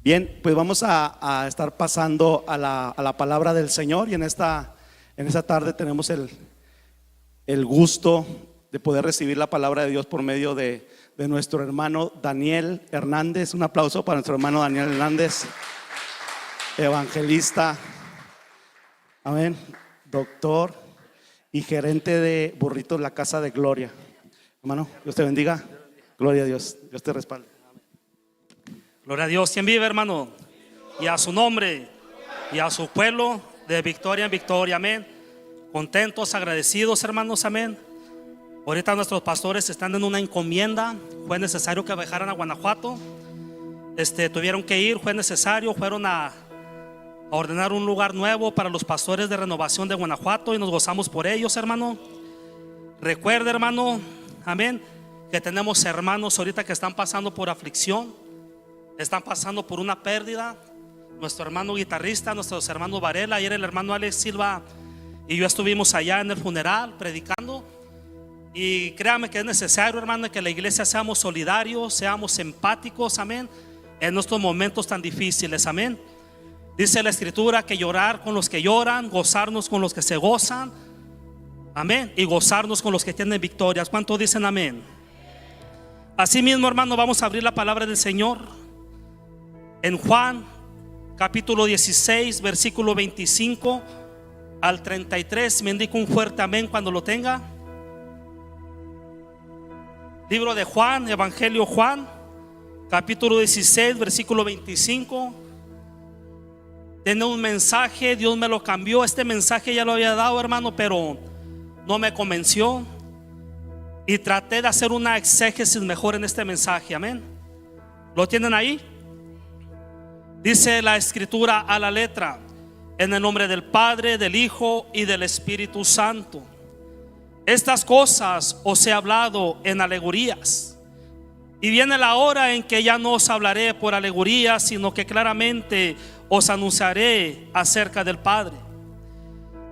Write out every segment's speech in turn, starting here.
Bien, pues vamos a estar pasando a la palabra del Señor, y en esta tarde tenemos el gusto de poder recibir la palabra de Dios por medio de nuestro hermano Daniel Hernández. Un aplauso para nuestro hermano Daniel Hernández, evangelista, amén, doctor y gerente de Burritos La Casa de Gloria. Hermano, Dios te bendiga. Gloria a Dios, Dios te respalde. Gloria a Dios. ¿Quién vive, hermano? Y a su nombre y a su pueblo de victoria en victoria, amén. Contentos, agradecidos, hermanos, amén. Ahorita nuestros pastores están en una encomienda. Fue necesario que viajaran a Guanajuato. Tuvieron que ir, fue necesario. Fueron a ordenar un lugar nuevo para los pastores de renovación de Guanajuato, y nos gozamos por ellos, hermano. Recuerda, hermano, amén, que tenemos hermanos ahorita que están pasando por aflicción, están pasando por una pérdida. Nuestro hermano guitarrista, nuestros hermanos Varela, ayer el hermano Alex Silva y yo estuvimos allá en el funeral predicando. Y créame que es necesario, hermano, que la iglesia seamos solidarios, seamos empáticos, amén, en nuestros momentos tan difíciles, amén. Dice la escritura que llorar con los que lloran, gozarnos con los que se gozan, amén, y gozarnos con los que tienen victorias. ¿Cuántos dicen amén? Así mismo, hermano, vamos a abrir la palabra del Señor en Juan capítulo 16 versículo 25 al 33. Me indica un fuerte amén cuando lo tenga. Libro de Juan, Evangelio Juan, capítulo 16 versículo 25. Tiene un mensaje, Dios me lo cambió. Este mensaje ya lo había dado, hermano, pero no me convenció, y traté de hacer una exégesis mejor en este mensaje, amén. ¿Lo tienen ahí? Dice la escritura a la letra: en el nombre del Padre, del Hijo y del Espíritu Santo. Estas cosas os he hablado en alegorías, y viene la hora en que ya no os hablaré por alegorías, sino que claramente os anunciaré acerca del Padre.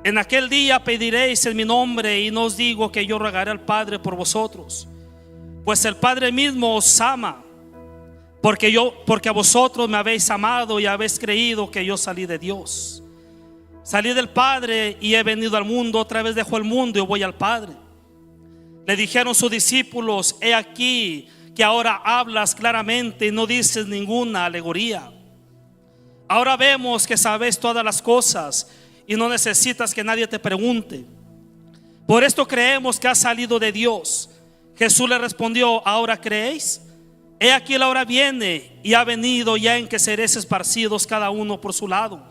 En aquel día pediréis en mi nombre, y no os digo que yo rogaré al Padre por vosotros, pues el Padre mismo os ama, porque a vosotros me habéis amado y habéis creído que yo salí de Dios. Salí del Padre y he venido al mundo. Otra vez dejo el mundo y voy al Padre. Le dijeron sus discípulos: he aquí que ahora hablas claramente y no dices ninguna alegoría. Ahora vemos que sabes todas las cosas y no necesitas que nadie te pregunte. Por esto creemos que has salido de Dios. Jesús le respondió: ¿ahora creéis? He aquí la hora viene y ha venido ya en que seréis esparcidos cada uno por su lado,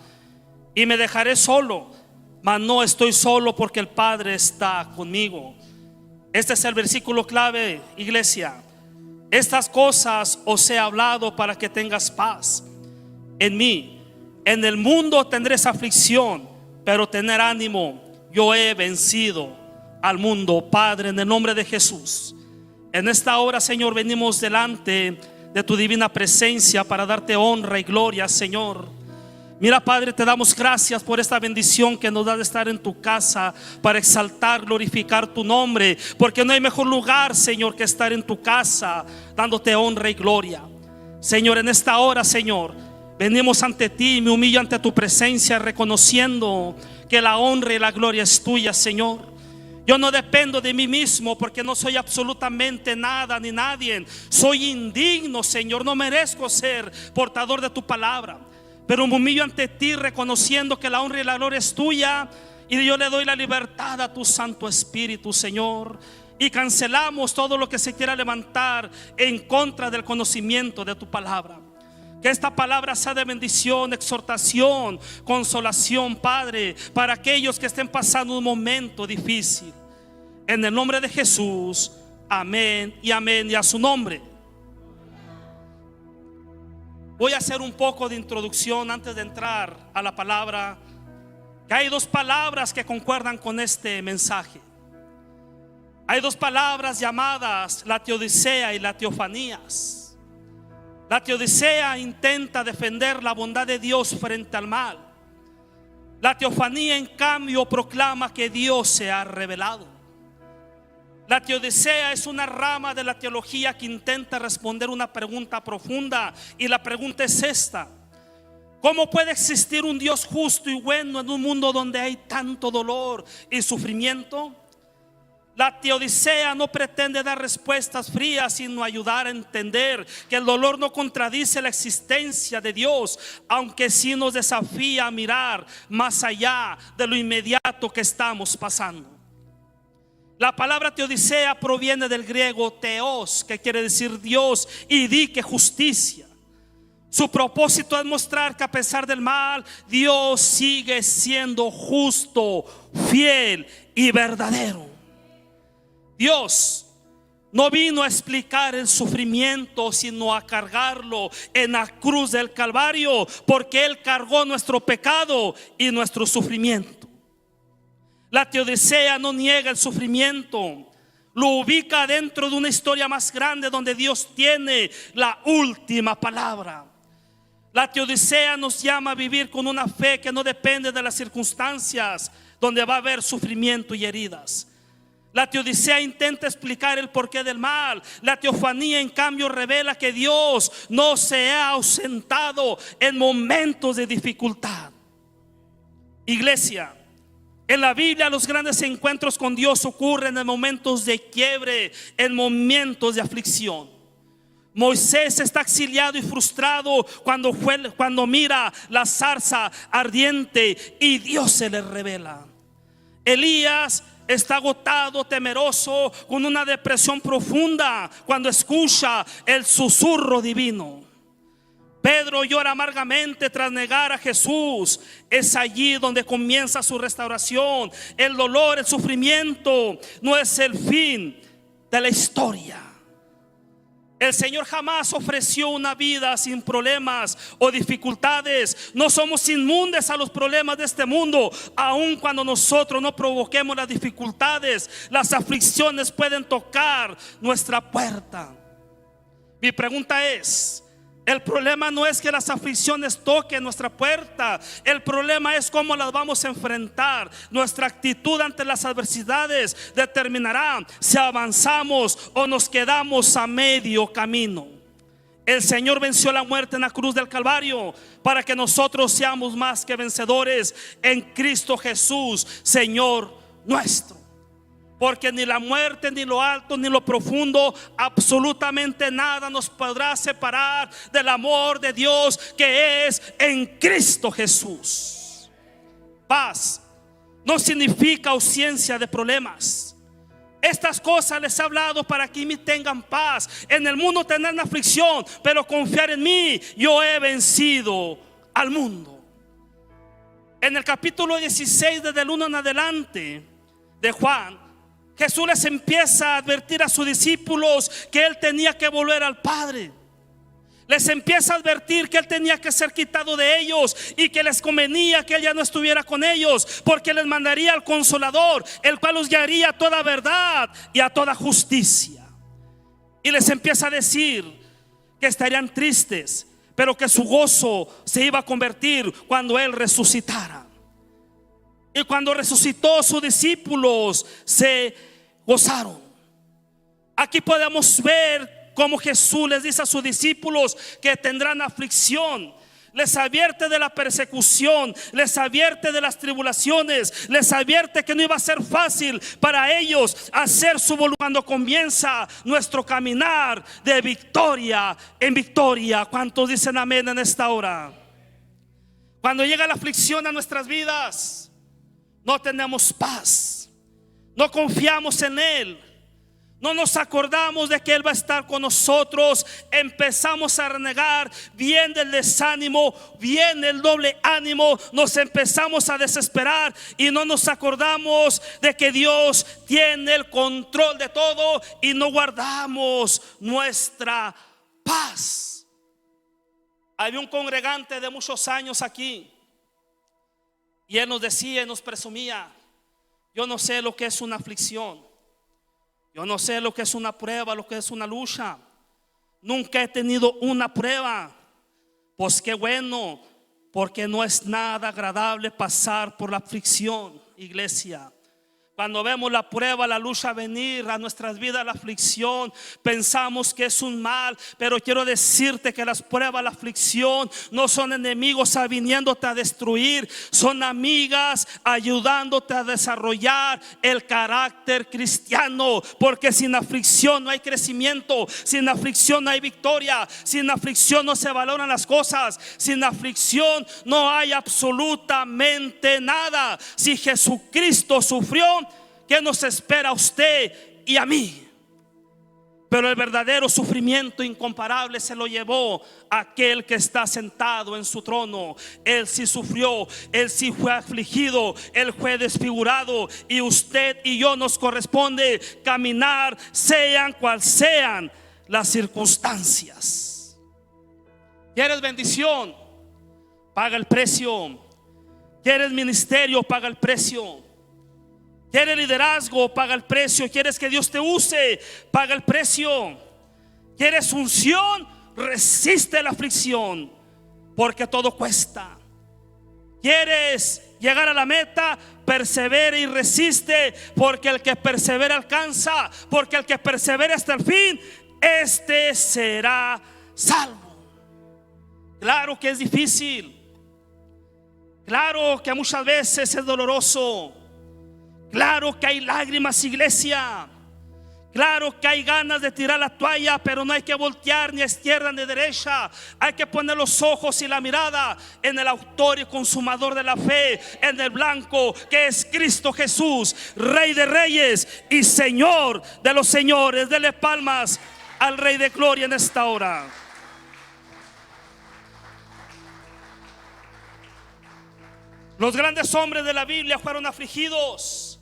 y me dejaré solo, mas no estoy solo, porque el Padre está conmigo. Este es el versículo clave, iglesia. Estas cosas os he hablado para que tengas paz en mí. En el mundo tendréis aflicción, pero tener ánimo, yo he vencido al mundo. Padre, en el nombre de Jesús, en esta hora, Señor, venimos delante de tu divina presencia para darte honra y gloria, Señor. Mira, Padre, te damos gracias por esta bendición que nos da de estar en tu casa para exaltar, glorificar tu nombre, porque no hay mejor lugar, Señor, que estar en tu casa dándote honra y gloria. Señor, en esta hora, Señor, venimos ante ti, me humillo ante tu presencia, reconociendo que la honra y la gloria es tuya, Señor. Yo no dependo de mí mismo, porque no soy absolutamente nada ni nadie. Soy indigno, Señor, no merezco ser portador de tu palabra, pero me humillo ante ti, reconociendo que la honra y la gloria es tuya, y yo le doy la libertad a tu Santo Espíritu, Señor. Y cancelamos todo lo que se quiera levantar en contra del conocimiento de tu palabra. Que esta palabra sea de bendición, exhortación, consolación, Padre, para aquellos que estén pasando un momento difícil. En el nombre de Jesús, amén y amén, y a su nombre. Voy a hacer un poco de introducción antes de entrar a la palabra. Que hay dos palabras que concuerdan con este mensaje. Hay dos palabras llamadas la teodicea y la teofanías. La teodicea intenta defender la bondad de Dios frente al mal. La teofanía, en cambio, proclama que Dios se ha revelado. La teodicea es una rama de la teología que intenta responder una pregunta profunda, y la pregunta es esta: ¿cómo puede existir un Dios justo y bueno en un mundo donde hay tanto dolor y sufrimiento? La teodicea no pretende dar respuestas frías, sino ayudar a entender que el dolor no contradice la existencia de Dios, aunque sí nos desafía a mirar más allá de lo inmediato que estamos pasando. La palabra teodicea proviene del griego theos, que quiere decir Dios, y di, que justicia. Su propósito es mostrar que a pesar del mal, Dios sigue siendo justo, fiel y verdadero. Dios no vino a explicar el sufrimiento, sino a cargarlo en la cruz del Calvario, porque Él cargó nuestro pecado y nuestro sufrimiento. La teodicea no niega el sufrimiento, lo ubica dentro de una historia más grande donde Dios tiene la última palabra. La teodicea nos llama a vivir con una fe que no depende de las circunstancias donde va a haber sufrimiento y heridas. La teodicea intenta explicar el porqué del mal. La teofanía, en cambio, revela que Dios no se ha ausentado en momentos de dificultad. Iglesia, en la Biblia los grandes encuentros con Dios ocurren en momentos de quiebre, en momentos de aflicción. Moisés está exiliado y frustrado cuando mira la zarza ardiente y Dios se le revela. Elías está agotado, temeroso, con una depresión profunda cuando escucha el susurro divino. Pedro llora amargamente tras negar a Jesús. Es allí donde comienza su restauración. El dolor, el sufrimiento no es el fin de la historia. El Señor jamás ofreció una vida sin problemas o dificultades. No somos inmunes a los problemas de este mundo. Aun cuando nosotros no provoquemos las dificultades, las aflicciones pueden tocar nuestra puerta. Mi pregunta es: el problema no es que las aflicciones toquen nuestra puerta. El problema es cómo las vamos a enfrentar. Nuestra actitud ante las adversidades determinará si avanzamos o nos quedamos a medio camino. El Señor venció la muerte en la cruz del Calvario para que nosotros seamos más que vencedores en Cristo Jesús, Señor nuestro. Porque ni la muerte, ni lo alto, ni lo profundo, absolutamente nada nos podrá separar del amor de Dios que es en Cristo Jesús. Paz no significa ausencia de problemas. Estas cosas les he hablado para que me tengan paz. En el mundo tendrán aflicción, pero confiar en mí, yo he vencido al mundo. En el capítulo 16, desde el 1 en adelante de Juan, Jesús les empieza a advertir a sus discípulos que Él tenía que volver al Padre. Les empieza a advertir que Él tenía que ser quitado de ellos y que les convenía que Él ya no estuviera con ellos, porque les mandaría al Consolador, el cual los guiaría a toda verdad y a toda justicia. Y les empieza a decir que estarían tristes, pero que su gozo se iba a convertir cuando Él resucitara. Y cuando resucitó, sus discípulos se gozaron. Aquí podemos ver cómo Jesús les dice a sus discípulos que tendrán aflicción. Les advierte de la persecución, les advierte de las tribulaciones, les advierte que no iba a ser fácil para ellos hacer su voluntad. Cuando comienza nuestro caminar de victoria en victoria, ¿cuántos dicen amén en esta hora? Cuando llega la aflicción a nuestras vidas, no tenemos paz, no confiamos en Él, no nos acordamos de que Él va a estar con nosotros. Empezamos a renegar, viene el desánimo, viene el doble ánimo, nos empezamos a desesperar y no nos acordamos de que Dios tiene el control de todo y no guardamos nuestra paz. Había un congregante de muchos años aquí y él nos decía y nos presumía: yo no sé lo que es una aflicción, yo no sé lo que es una prueba, lo que es una lucha. Nunca he tenido una prueba. Pues qué bueno, porque no es nada agradable pasar por la aflicción, iglesia. Cuando vemos la prueba, la lucha venir a nuestras vidas, la aflicción, pensamos que es un mal. Pero quiero decirte que las pruebas, la aflicción no son enemigos viniéndote a destruir, son amigas ayudándote a desarrollar el carácter cristiano. Porque sin aflicción no hay crecimiento, sin aflicción no hay victoria, sin aflicción no se valoran las cosas, sin aflicción no hay absolutamente nada. Si Jesucristo sufrió, ¿qué nos espera a usted y a mí? Pero el verdadero sufrimiento incomparable se lo llevó aquel que está sentado en su trono. Él sí sufrió, él sí fue afligido, él fue desfigurado. Y usted y yo nos corresponde caminar, sean cual sean las circunstancias. ¿Quieres bendición? Paga el precio. ¿Quieres ministerio? Paga el precio. ¿Quieres liderazgo? Paga el precio. ¿Quieres que Dios te use? Paga el precio. ¿Quieres unción? Resiste la aflicción, porque todo cuesta. ¿Quieres llegar a la meta? Persevera y resiste, porque el que persevera alcanza. Porque el que persevera hasta el fin, este será salvo. Claro que es difícil. Claro que muchas veces es doloroso. Claro que hay lágrimas, iglesia. Claro que hay ganas de tirar la toalla, pero no hay que voltear ni a izquierda ni a derecha. Hay que poner los ojos y la mirada en el autor y consumador de la fe, en el blanco que es Cristo Jesús, Rey de reyes y Señor de los señores. Dele palmas al Rey de gloria en esta hora. Los grandes hombres de la Biblia fueron afligidos,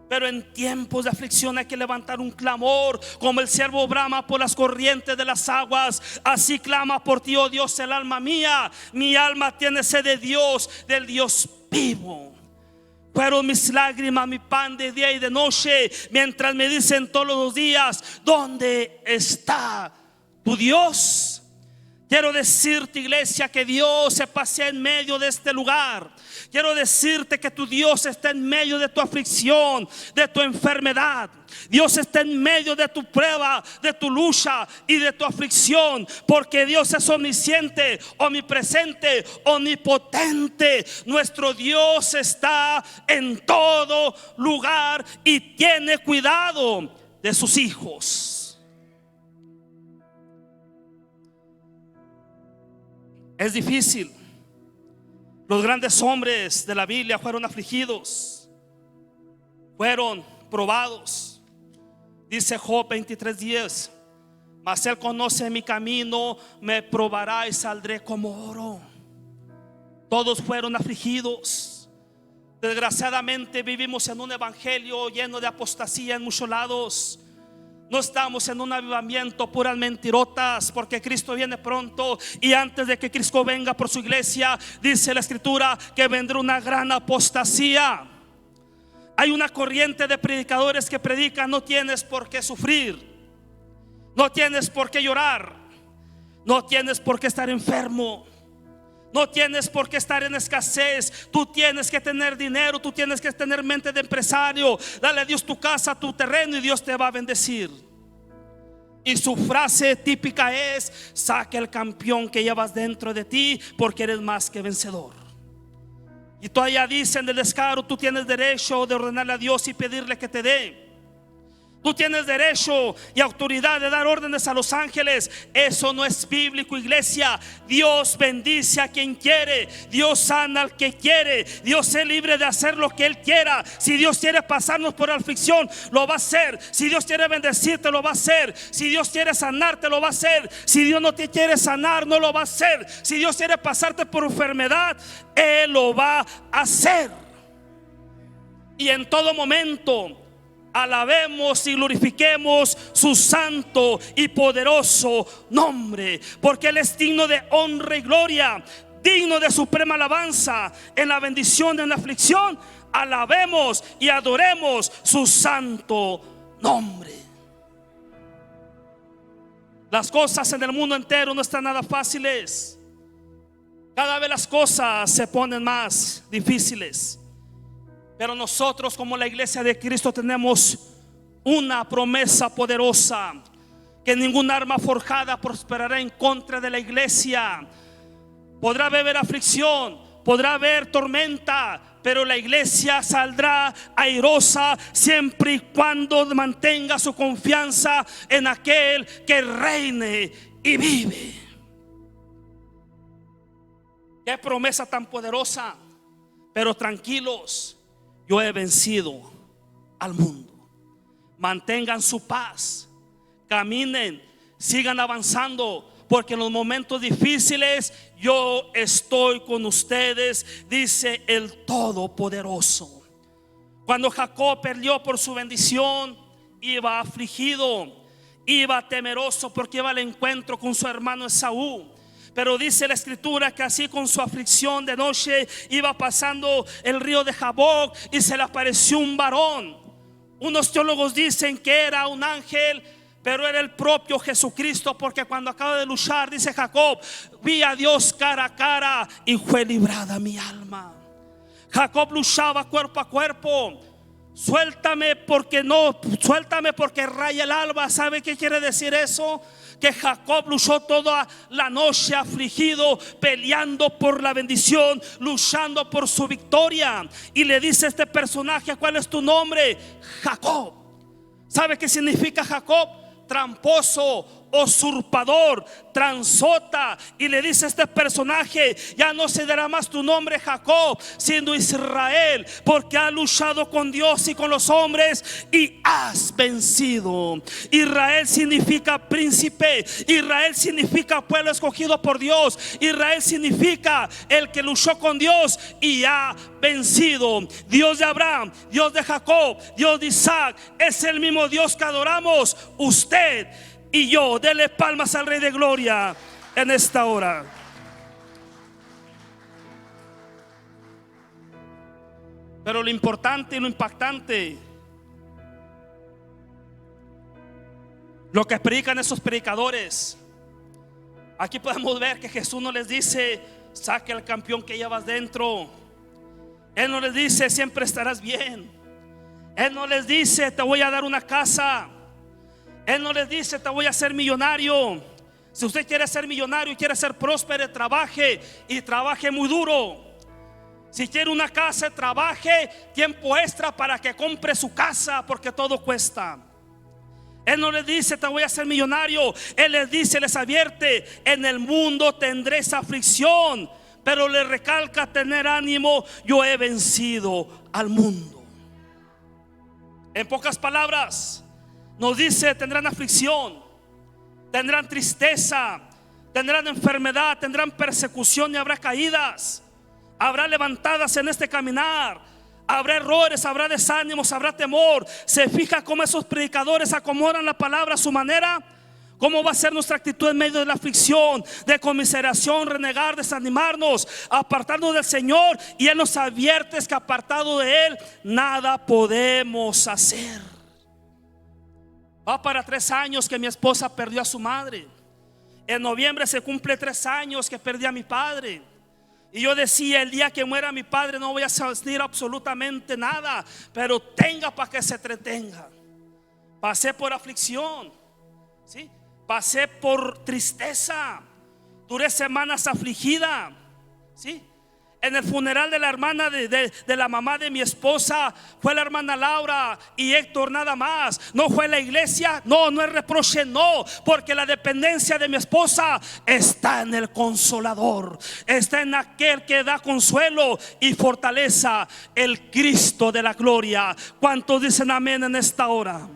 pero en tiempos de aflicción hay que levantar un clamor. Como el siervo brama por las corrientes de las aguas, así clama por ti, oh Dios, el alma mía. Mi alma tiene sed de Dios, del Dios vivo. Fueron mis lágrimas mi pan de día y de noche, mientras me dicen todos los días: ¿dónde está tu Dios? Quiero decirte, iglesia, que Dios se pasea en medio de este lugar. Quiero decirte que tu Dios está en medio de tu aflicción, de tu enfermedad. Dios está en medio de tu prueba, de tu lucha y de tu aflicción. Porque Dios es omnisciente, omnipresente, omnipotente. Nuestro Dios está en todo lugar y tiene cuidado de sus hijos. Es difícil. Los grandes hombres de la Biblia fueron afligidos, fueron probados. Dice Job 23:10: mas Él conoce mi camino, me probará y saldré como oro. Todos fueron afligidos. Desgraciadamente vivimos en un evangelio lleno de apostasía en muchos lados. No estamos en un avivamiento puras mentirotas, porque Cristo viene pronto. Y antes de que Cristo venga por su iglesia, dice la escritura que vendrá una gran apostasía. Hay una corriente de predicadores que predican: no tienes por qué sufrir, no tienes por qué llorar, no tienes por qué estar enfermo, no tienes por qué estar en escasez. Tú tienes que tener dinero, tú tienes que tener mente de empresario. Dale a Dios tu casa, tu terreno, y Dios te va a bendecir. Y su frase típica es: saca el campeón que llevas dentro de ti, porque eres más que vencedor. Y todavía dicen del descaro: tú tienes derecho de ordenarle a Dios y pedirle que te dé. Tú tienes derecho y autoridad de dar órdenes a los ángeles. Eso no es bíblico, iglesia. Dios bendice a quien quiere, Dios sana al que quiere, Dios es libre de hacer lo que Él quiera. Si Dios quiere pasarnos por aflicción, lo va a hacer. Si Dios quiere bendecirte, lo va a hacer. Si Dios quiere sanarte, lo va a hacer. Si Dios no te quiere sanar, no lo va a hacer. Si Dios quiere pasarte por enfermedad, Él lo va a hacer. Y en todo momento alabemos y glorifiquemos su santo y poderoso nombre, porque Él es digno de honra y gloria, digno de suprema alabanza. En la bendición, en la aflicción, alabemos y adoremos su santo nombre. Las cosas en el mundo entero no están nada fáciles. Cada vez las cosas se ponen más difíciles. Pero nosotros como la iglesia de Cristo tenemos una promesa poderosa, que ningún arma forjada prosperará en contra de la iglesia. Podrá haber aflicción, podrá haber tormenta, pero la iglesia saldrá airosa siempre y cuando mantenga su confianza en aquel que reine y vive. Qué promesa tan poderosa. Pero tranquilos, yo he vencido al mundo. Mantengan su paz, caminen, sigan avanzando, porque en los momentos difíciles yo estoy con ustedes, dice el Todopoderoso. Cuando Jacob perdió por su bendición, iba afligido, iba temeroso, porque iba al encuentro con su hermano Esaú. Pero dice la escritura que así con su aflicción de noche iba pasando el río de Jaboc y se le apareció un varón. Unos teólogos dicen que era un ángel, pero era el propio Jesucristo, porque cuando acaba de luchar, dice Jacob, vi a Dios cara a cara y fue librada mi alma. Jacob luchaba cuerpo a cuerpo. Suéltame porque raya el alba. ¿Sabe qué quiere decir eso? Que Jacob luchó toda la noche afligido, peleando por la bendición, luchando por su victoria. Y le dice este personaje: ¿cuál es tu nombre? Jacob. ¿Sabe qué significa Jacob? Tramposo, usurpador, transota. Y le dice este personaje: ya no se dará más tu nombre Jacob, siendo Israel, porque has luchado con Dios y con los hombres y has vencido. Israel significa príncipe, Israel significa pueblo escogido por Dios, Israel significa el que luchó con Dios y ha vencido. Dios de Abraham, Dios de Jacob, Dios de Isaac, es el mismo Dios que adoramos usted y yo. Dele palmas al Rey de Gloria en esta hora. Pero lo importante y lo impactante, lo que predican esos predicadores, aquí podemos ver que Jesús no les dice: saque al campeón que llevas dentro. Él no les dice: siempre estarás bien. Él no les dice: te voy a dar una casa. Él no les dice: te voy a hacer millonario. Si usted quiere ser millonario y quiere ser próspero, trabaje y trabaje muy duro. Si quiere una casa, trabaje tiempo extra para que compre su casa, porque todo cuesta. Él no les dice: te voy a hacer millonario. Él les dice, les advierte: en el mundo tendréis aflicción, pero les recalca: tener ánimo, yo he vencido al mundo. En pocas palabras, nos dice: tendrán aflicción, tendrán tristeza, tendrán enfermedad, tendrán persecución y habrá caídas, habrá levantadas en este caminar, habrá errores, habrá desánimos, habrá temor. ¿Se fija cómo esos predicadores acomodan la palabra a su manera? ¿Cómo va a ser nuestra actitud en medio de la aflicción, de conmiseración, renegar, desanimarnos, apartarnos del Señor? Y Él nos advierte que apartado de Él nada podemos hacer. Va para 3 años que mi esposa perdió a su madre. En noviembre se cumple 3 años que perdí a mi padre. Y yo decía: el día que muera mi padre no voy a sentir absolutamente nada, pero tenga para que se entretenga. Pasé por aflicción, ¿sí? Pasé por tristeza, duré semanas afligida, ¿sí? En el funeral de la hermana de la mamá de mi esposa fue la hermana Laura y Héctor, nada más. No fue la iglesia, no es reproche, no, porque la dependencia de mi esposa está en el Consolador, está en aquel que da consuelo y fortaleza, el Cristo de la gloria. ¿Cuántos dicen amén en esta hora?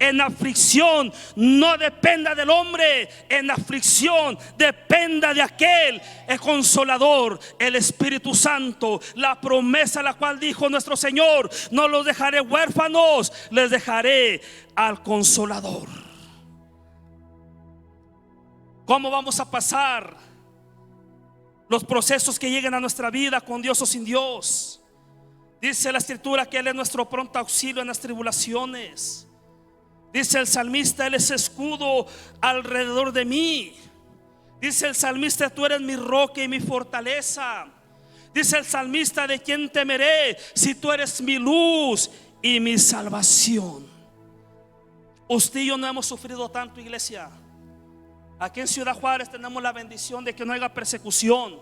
En aflicción no dependa del hombre, en aflicción dependa de aquel, el Consolador, el Espíritu Santo, la promesa la cual dijo nuestro Señor: no los dejaré huérfanos, les dejaré al Consolador. ¿Cómo vamos a pasar los procesos que lleguen a nuestra vida, con Dios o sin Dios? Dice la escritura que Él es nuestro pronto auxilio en las tribulaciones. Dice el salmista: Él es escudo alrededor de mí. Dice el salmista: tú eres mi roca y mi fortaleza. Dice el salmista: ¿de quién temeré si tú eres mi luz y mi salvación? Usted y yo no hemos sufrido tanto, iglesia. Aquí en Ciudad Juárez tenemos la bendición de que no haya persecución.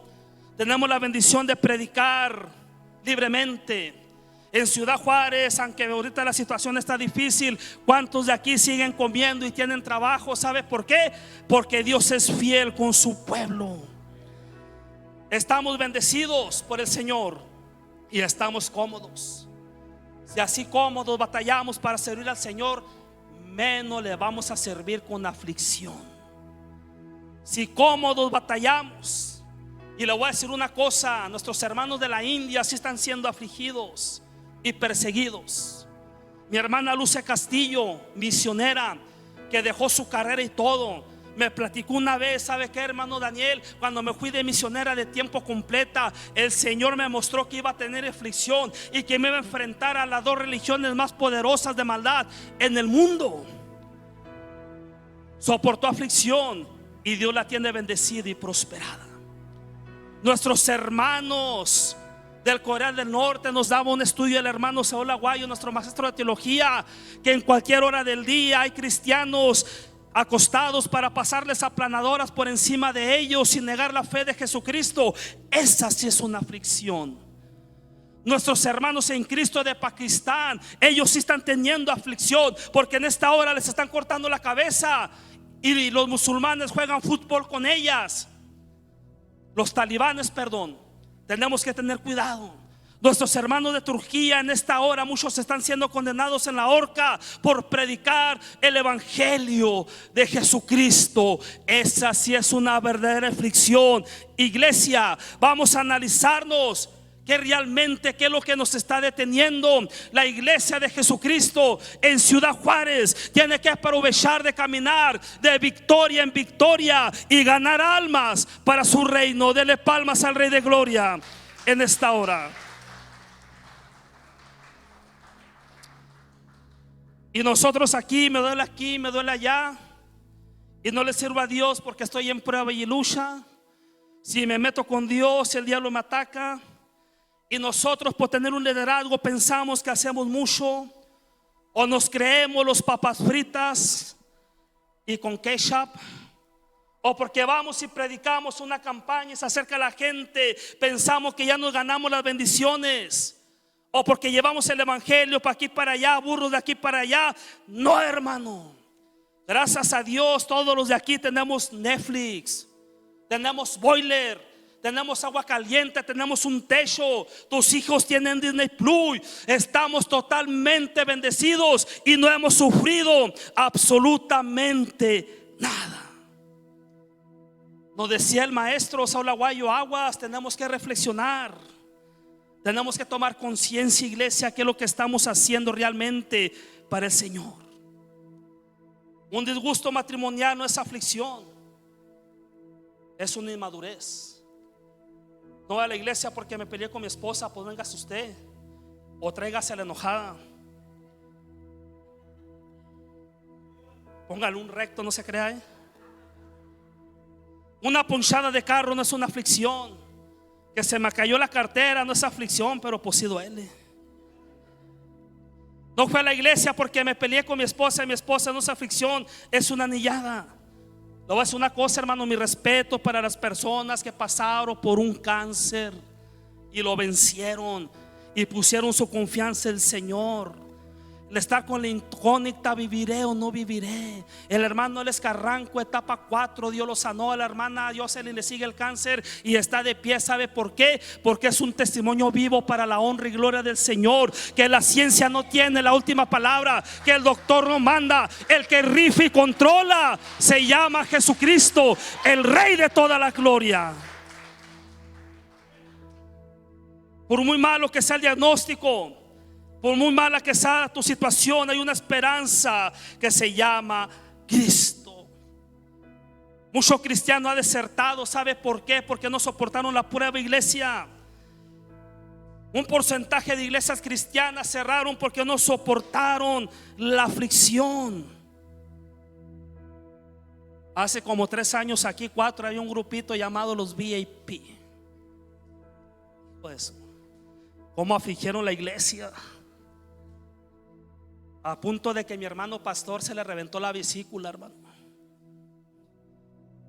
Tenemos la bendición de predicar libremente. En Ciudad Juárez, aunque ahorita la situación está difícil, ¿cuántos de aquí siguen comiendo y tienen trabajo? ¿Sabe por qué? Porque Dios es fiel con su pueblo. Estamos bendecidos por el Señor y estamos cómodos. Si así cómodos batallamos para servir al Señor, menos le vamos a servir con aflicción. Si cómodos batallamos, y le voy a decir una cosa: nuestros hermanos de la India sí están siendo afligidos y perseguidos. Mi hermana Lucia Castillo, misionera, que dejó su carrera y todo, me platicó una vez: ¿sabe qué, hermano Daniel? Cuando me fui de misionera de tiempo completa, el Señor me mostró que iba a tener aflicción y que me iba a enfrentar a las dos religiones más poderosas de maldad en el mundo. Soportó aflicción y Dios la tiene bendecida y prosperada. Nuestros hermanos del Corea del Norte nos daba un estudio el hermano Saúl Aguayo, nuestro maestro de teología, que en cualquier hora del día hay cristianos acostados para pasarles aplanadoras por encima de ellos sin negar la fe de Jesucristo. Esa sí es una aflicción. Nuestros hermanos en Cristo de Pakistán, ellos sí están teniendo aflicción, porque en esta hora les están cortando la cabeza y los musulmanes juegan fútbol con ellas. Los talibanes, perdón. Tenemos que tener cuidado. Nuestros hermanos de Turquía, en esta hora muchos están siendo condenados en la horca por predicar el evangelio de Jesucristo. Esa sí es una verdadera aflicción. Iglesia, vamos a analizarnos que realmente qué es lo que nos está deteniendo. La iglesia de Jesucristo en Ciudad Juárez tiene que aprovechar de caminar de victoria en victoria y ganar almas para su reino. Dele palmas al Rey de Gloria en esta hora. Y nosotros aquí, me duele allá, y no le sirvo a Dios porque estoy en prueba y lucha. Si me meto con Dios, el diablo me ataca. Y nosotros, por tener un liderazgo, pensamos que hacemos mucho, o nos creemos los papas fritas y con ketchup, o porque vamos y predicamos una campaña y se acerca la gente, pensamos que ya nos ganamos las bendiciones, o porque llevamos el evangelio para aquí para allá, burros de aquí para allá. No, hermano, gracias a Dios todos los de aquí tenemos Netflix, tenemos boiler, tenemos agua caliente, tenemos un techo. Tus hijos tienen Disney Plus. Estamos totalmente bendecidos y no hemos sufrido absolutamente nada. Nos decía el maestro Saúl Aguayo: aguas, tenemos que reflexionar, tenemos que tomar conciencia, iglesia, qué es lo que estamos haciendo realmente para el Señor. Un disgusto matrimonial no es aflicción, es una inmadurez. No voy a la iglesia porque me peleé con mi esposa. Pues véngase usted, o tráigase a la enojada. Póngale un recto, no se crea. Una ponchada de carro no es una aflicción. Que se me cayó la cartera no es aflicción, pero pues sí duele. No fue a la iglesia porque me peleé con mi esposa y mi esposa no es aflicción, es una anillada. Le voy a decir una cosa, hermano, mi respeto para las personas que pasaron por un cáncer y lo vencieron y pusieron su confianza en el Señor. Le está con la incógnita: ¿viviré o no viviré? El hermano Les Carranco, etapa 4, Dios lo sanó. A la hermana Jocelyn le sigue el cáncer y está de pie. ¿Sabe por qué? Porque es un testimonio vivo para la honra y gloria del Señor. Que la ciencia no tiene la última palabra, que el doctor no manda. El que rifa y controla se llama Jesucristo, el Rey de toda la gloria. Por muy malo que sea el diagnóstico, por muy mala que sea tu situación, hay una esperanza que se llama Cristo. Mucho cristiano ha desertado. ¿Sabe por qué? Porque no soportaron la prueba, iglesia. Un porcentaje de iglesias cristianas cerraron porque no soportaron la aflicción. Hace como 3 años, aquí 4, hay un grupito llamado los VIP. Pues, cómo afligieron la iglesia, a punto de que mi hermano pastor se le reventó la vesícula, hermano.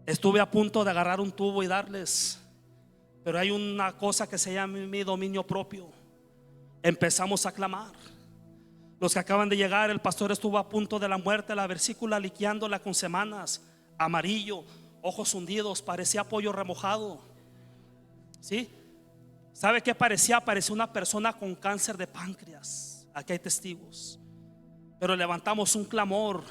Estuve a punto de agarrar un tubo y darles, pero hay una cosa que se llama mi dominio propio. Empezamos a clamar. Los que acaban de llegar, el pastor estuvo a punto de la muerte, la vesícula liqueándola con semanas, amarillo, ojos hundidos, parecía pollo remojado. ¿Sí? ¿Sabe qué parecía? Parecía una persona con cáncer de páncreas. Aquí hay testigos. Pero levantamos un clamor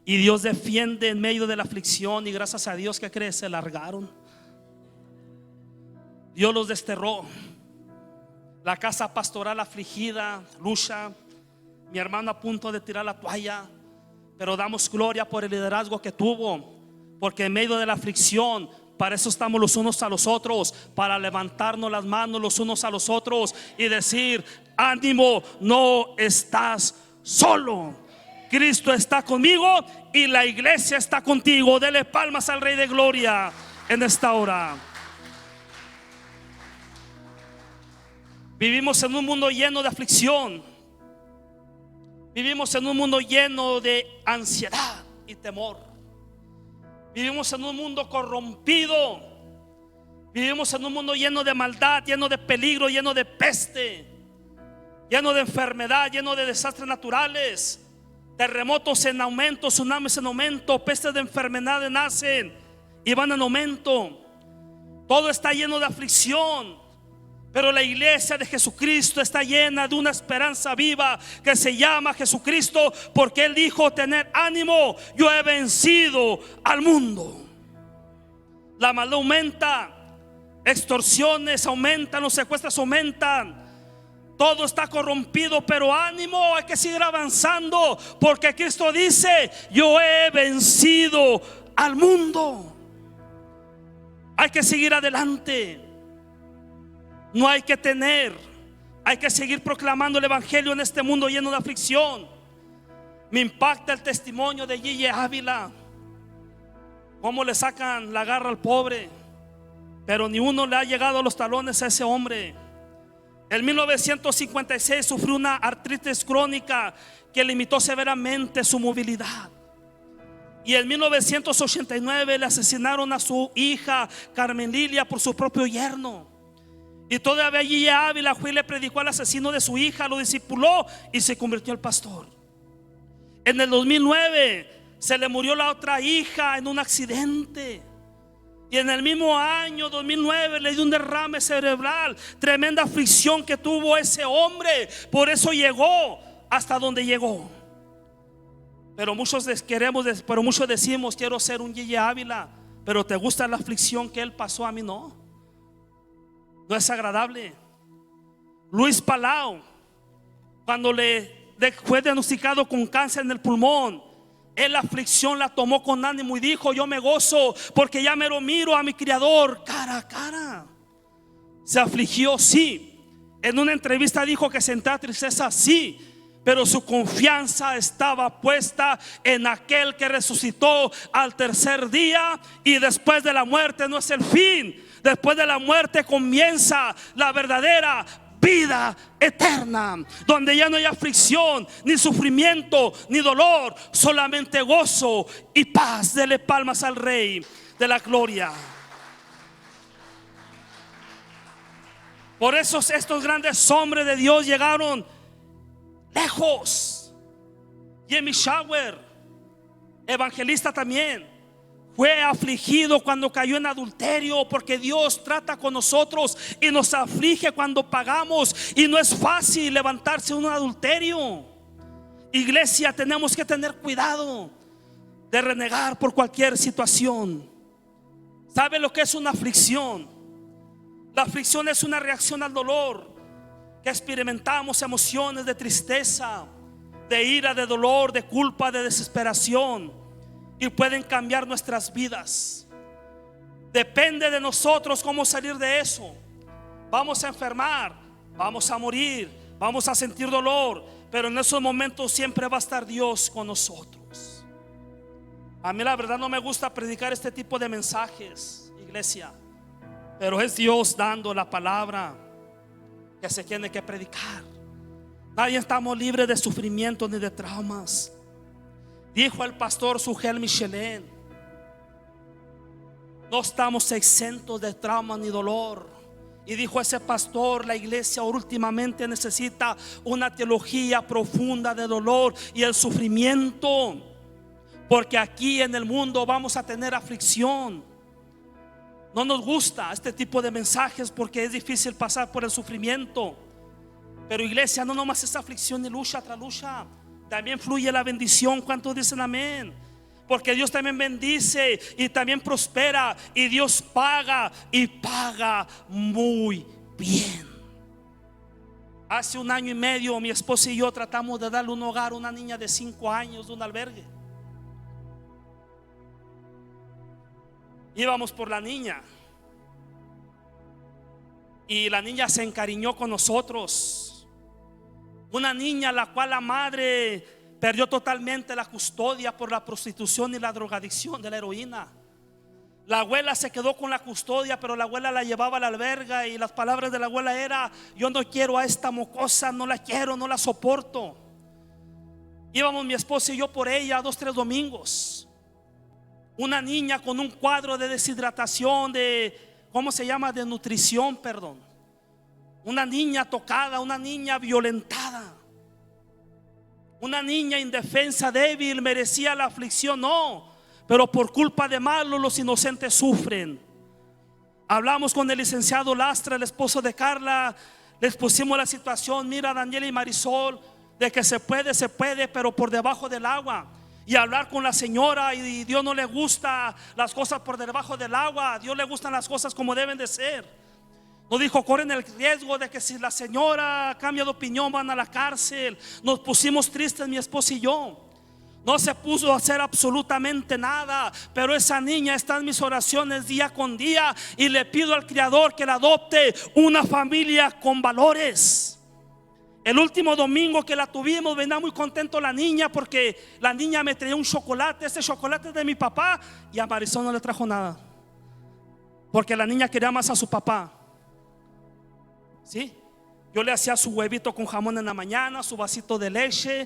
y Dios defiende en medio de la aflicción. Y gracias a Dios, ¿qué crees? Se largaron. Dios los desterró. La casa pastoral afligida, lucha. Mi hermano a punto de tirar la toalla. Pero damos gloria por el liderazgo que tuvo, porque en medio de la aflicción, para eso estamos los unos a los otros, para levantarnos las manos los unos a los otros y decir: ánimo, no estás solo. Cristo está conmigo y la iglesia está contigo. Dele palmas al Rey de Gloria en esta hora. Vivimos en un mundo lleno de aflicción. Vivimos en un mundo lleno de ansiedad y temor. Vivimos en un mundo corrompido. Vivimos en un mundo lleno de maldad, lleno de peligro, lleno de peste, lleno de enfermedad, lleno de desastres naturales, terremotos en aumento, tsunamis en aumento, pestes de enfermedades nacen y van en aumento. Todo está lleno de aflicción. Pero la iglesia de Jesucristo está llena de una esperanza viva que se llama Jesucristo, porque Él dijo: tener ánimo, yo he vencido al mundo. La maldad aumenta, extorsiones aumentan, los secuestros aumentan, todo está corrompido, pero ánimo, hay que seguir avanzando, porque Cristo dice: yo he vencido al mundo. Hay que seguir adelante. No hay que tener, hay que seguir proclamando el evangelio en este mundo lleno de aflicción. Me impacta el testimonio de Gille Ávila, cómo le sacan la garra al pobre, pero ni uno le ha llegado a los talones a ese hombre. En 1956 sufrió una artritis crónica que limitó severamente su movilidad. Y en 1989 le asesinaron a su hija Carmen Lilia por su propio yerno. Y todavía allí Ávila fue y le predicó al asesino de su hija, lo discipuló y se convirtió al pastor. En el 2009 se le murió la otra hija en un accidente. Y en el mismo año 2009 le dio un derrame cerebral. Tremenda aflicción que tuvo ese hombre. Por eso llegó hasta donde llegó. Pero muchos decimos: quiero ser un Gille Ávila. Pero ¿te gusta la aflicción que él pasó? A mí no. No es agradable. Luis Palau, cuando fue diagnosticado con cáncer en el pulmón, él la aflicción la tomó con ánimo y dijo: yo me gozo porque ya me lo miro a mi Criador cara a cara. Se afligió, sí. En una entrevista dijo que sentía tristeza, sí, pero su confianza estaba puesta en aquel que resucitó al tercer día. Y después de la muerte no es el fin. Después de la muerte comienza la verdadera vida eterna, donde ya no hay aflicción, ni sufrimiento, ni dolor, solamente gozo y paz. Dele palmas al Rey de la Gloria. Por eso estos grandes hombres de Dios llegaron lejos. Jimmy Shower, evangelista también, fue afligido cuando cayó en adulterio, porque Dios trata con nosotros y nos aflige cuando pagamos. Y no es fácil levantarse de un adulterio. Iglesia, tenemos que tener cuidado de renegar por cualquier situación. ¿Sabe lo que es una aflicción? La aflicción es una reacción al dolor que experimentamos, emociones de tristeza, de ira, de dolor, de culpa, de desesperación. Y pueden cambiar nuestras vidas. Depende de nosotros cómo salir de eso. Vamos a enfermar, vamos a morir, vamos a sentir dolor, pero en esos momentos siempre va a estar Dios con nosotros. A mí la verdad no me gusta predicar este tipo de mensajes, iglesia, pero es Dios dando la palabra. que se tiene que predicar. Nadie estamos libres de sufrimiento ni de traumas. Dijo el pastor Sugel Michelin: no estamos exentos de trauma ni dolor. Y dijo ese pastor: la iglesia últimamente necesita una teología profunda de dolor y el sufrimiento, porque aquí en el mundo vamos a tener aflicción. No nos gusta este tipo de mensajes porque es difícil pasar por el sufrimiento. Pero iglesia, no nomás es aflicción y lucha tras lucha, también fluye la bendición. ¿Cuántos dicen amén? Porque Dios también bendice y también prospera, y Dios paga y paga muy bien. Hace 1 año y medio mi esposa y yo tratamos de darle un hogar a una niña de 5 años de un albergue. Íbamos por la niña y la niña se encariñó con nosotros. Una niña a la cual la madre perdió totalmente la custodia por la prostitución y la drogadicción de la heroína. La abuela se quedó con la custodia, pero la abuela la llevaba a la alberga, y las palabras de la abuela era: yo no quiero a esta mocosa, no la quiero, no la soporto. Íbamos mi esposa y yo por ella 2, 3 domingos. Una niña con un cuadro de deshidratación, ¿cómo se llama? De nutrición, perdón. Una niña tocada, una niña violentada, una niña indefensa, débil, merecía la aflicción, no, pero por culpa de malos los inocentes sufren. Hablamos con el licenciado Lastra, el esposo de Carla, les pusimos la situación: mira, Daniela y Marisol, de que se puede, pero por debajo del agua. Y hablar con la señora, y Dios no le gusta las cosas por debajo del agua, a Dios le gustan las cosas como deben de ser. Nos dijo: corren el riesgo de que si la señora cambia de opinión van a la cárcel. Nos pusimos tristes mi esposa y yo. No se pudo a hacer absolutamente nada, pero esa niña está en mis oraciones día con día, y le pido al Creador que la adopte una familia con valores. El último domingo que la tuvimos, venía muy contento la niña, porque la niña me traía un chocolate. Ese chocolate es de mi papá, y a Marisol no le trajo nada, porque la niña quería más a su papá. ¿Sí? Yo le hacía su huevito con jamón en la mañana, su vasito de leche.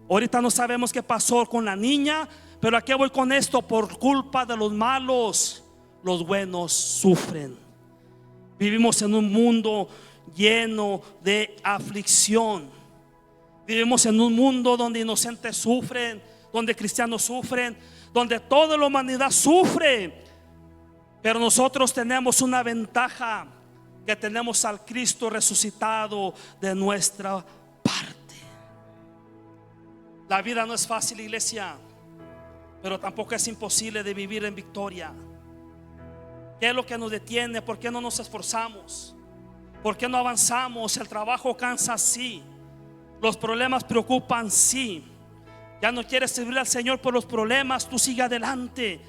Ahorita no sabemos qué pasó con la niña, pero aquí voy con esto: por culpa de los malos, los buenos sufren. Vivimos en un mundo lleno de aflicción. Vivimos en un mundo donde inocentes sufren, donde cristianos sufren, donde toda la humanidad sufre. Pero nosotros tenemos una ventaja: que tenemos al Cristo resucitado de nuestra parte. La vida no es fácil, iglesia, pero tampoco es imposible de vivir en victoria. ¿Qué es lo que nos detiene? ¿Por qué no nos esforzamos? ¿Por qué no avanzamos? El trabajo cansa, sí. Los problemas preocupan, sí. Ya no quieres servir al Señor por los problemas, tú sigue adelante.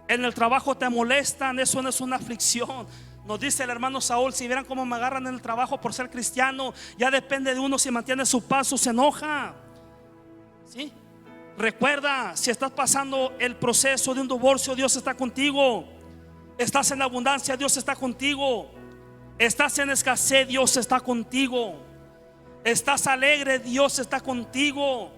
En el trabajo te molestan, eso no es una aflicción. Nos dice el hermano Saúl: si vieran cómo me agarran en el trabajo por ser cristiano, ya depende de uno si mantiene su paz o se enoja. ¿Sí? Recuerda, si estás pasando el proceso de un divorcio, Dios está contigo. Estás en abundancia, Dios está contigo. Estás en escasez, Dios está contigo. Estás alegre, Dios está contigo.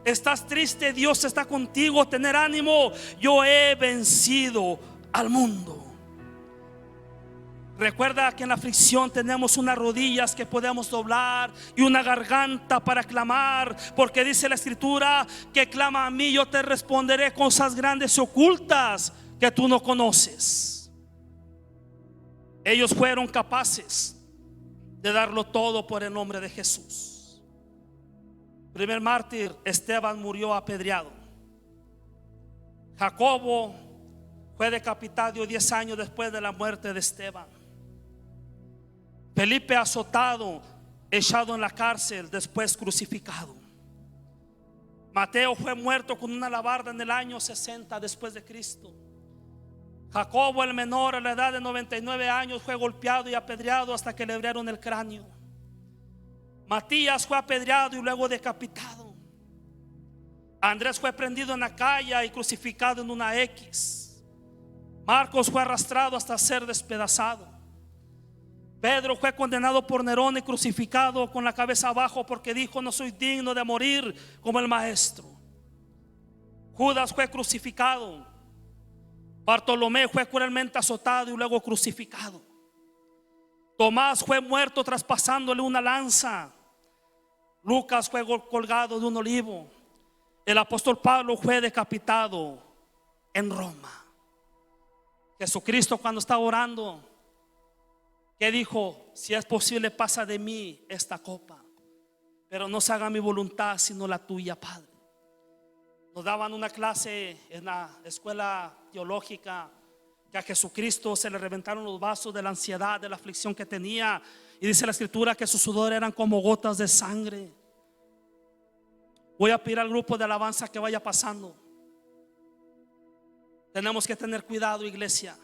Estás triste, Dios está contigo. Tener ánimo: yo he vencido al mundo. Recuerda que en la aflicción tenemos unas rodillas que podemos doblar y una garganta para clamar, porque dice la escritura que clama a mí, yo te responderé cosas grandes y ocultas que tú no conoces. Ellos fueron capaces de darlo todo por el nombre de Jesús. Primer mártir, Esteban, murió apedreado. Jacobo fue decapitado 10 años después de la muerte de Esteban. Felipe azotado, echado en la cárcel, después crucificado. Mateo fue muerto con una alabarda en el año 60 después de Cristo. Jacobo el menor, a la edad de 99 años, fue golpeado y apedreado hasta que le abrieron el cráneo. Matías fue apedreado y luego decapitado. Andrés fue prendido en la calle y crucificado en una X. Marcos fue arrastrado hasta ser despedazado. Pedro fue condenado por Nerón y crucificado con la cabeza abajo porque dijo: no soy digno de morir como el maestro. Judas fue crucificado. Bartolomé fue cruelmente azotado y luego crucificado. Tomás fue muerto traspasándole una lanza. Lucas fue colgado de un olivo. El apóstol Pablo fue decapitado en Roma. Jesucristo, cuando estaba orando, ¿qué dijo? Si es posible, pasa de mí esta copa, pero no se haga mi voluntad sino la tuya, Padre. Nos daban una clase en la escuela teológica que a Jesucristo se le reventaron los vasos de la ansiedad, de la aflicción que tenía, y dice la escritura que su sudor eran como gotas de sangre. Voy a pedir al grupo de alabanza que vaya pasando. Tenemos que tener cuidado, iglesia,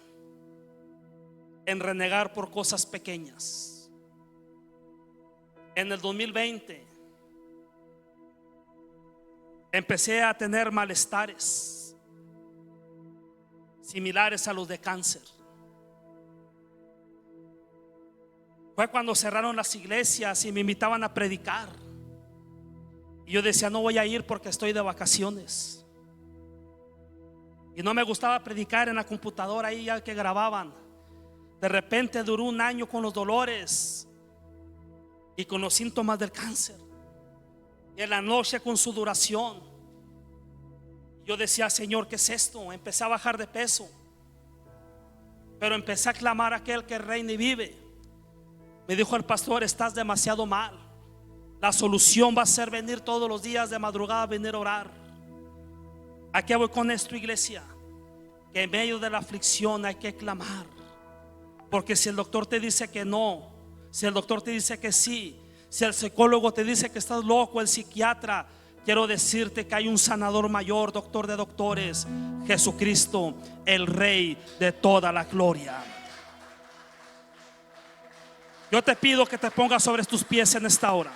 en renegar por cosas pequeñas. En el 2020 empecé a tener malestares similares a los de cáncer. Fue cuando cerraron las iglesias y me invitaban a predicar, y yo decía: no voy a ir porque estoy de vacaciones. Y no me gustaba predicar en la computadora ahí ya que grababan. De repente duró un año con los dolores y con los síntomas del cáncer, y en la noche con su duración. Yo decía: Señor, ¿qué es esto? Empecé a bajar de peso, pero empecé a clamar a aquel que reina y vive. Me dijo el pastor: estás demasiado mal. La solución va a ser venir todos los días de madrugada, venir a orar. ¿A qué voy con esto, iglesia? Que en medio de la aflicción hay que clamar. Porque si el doctor te dice que no, si el doctor te dice que sí, si el psicólogo te dice que estás loco, el psiquiatra, quiero decirte que hay un sanador mayor, doctor de doctores, Jesucristo, el Rey de toda la gloria. Yo te pido que te pongas sobre tus pies en esta hora.